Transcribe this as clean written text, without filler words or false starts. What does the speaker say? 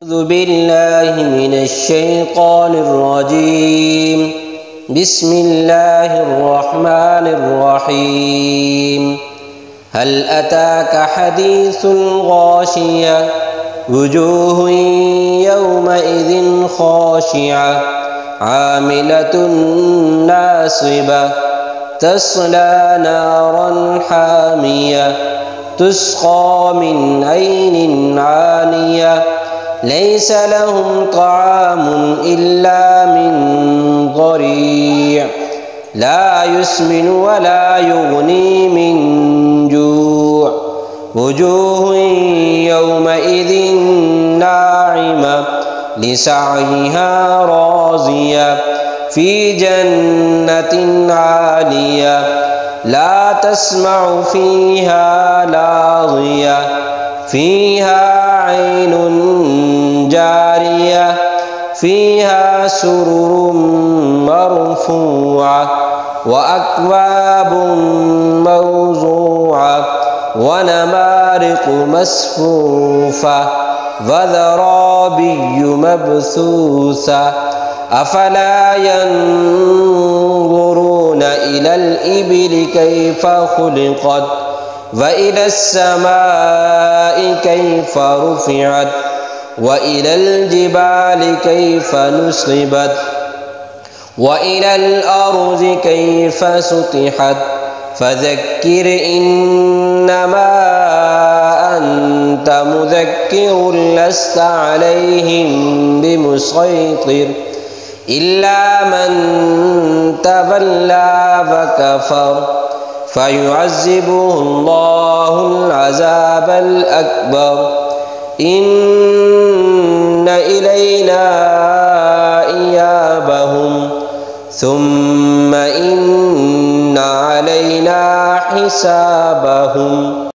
أعوذ بالله من الشيطان الرجيم. بسم الله الرحمن الرحيم. هل أتاك حديث الغاشية وجوه يومئذ خاشعة عاملة ناصبة تصلى نارا حامية تسقى من عين عانية ليس لهم طعام إلا من ضريع لا يسمن ولا يغني من جوع وجوه يومئذ ناعمة لسعيها راضية في جنة عالية لا تسمع فيها لاغية فيها عين جارية فيها سرر مرفوعة وأكواب موضوعة ونمارق مصفوفة وزرابي مبثوثة أفلا ينظرون إلى الإبل كيف خلقت وإلى السماء كيف رفعت وإلى الجبال كيف نصبت وإلى الأرض كيف سطحت فذكر إنما أنت مذكر لست عليهم بمسيطر إلا من تولى وكفر فيعذبه الله العذاب الأكبر إن إلينا إيابهم ثم إن علينا حسابهم.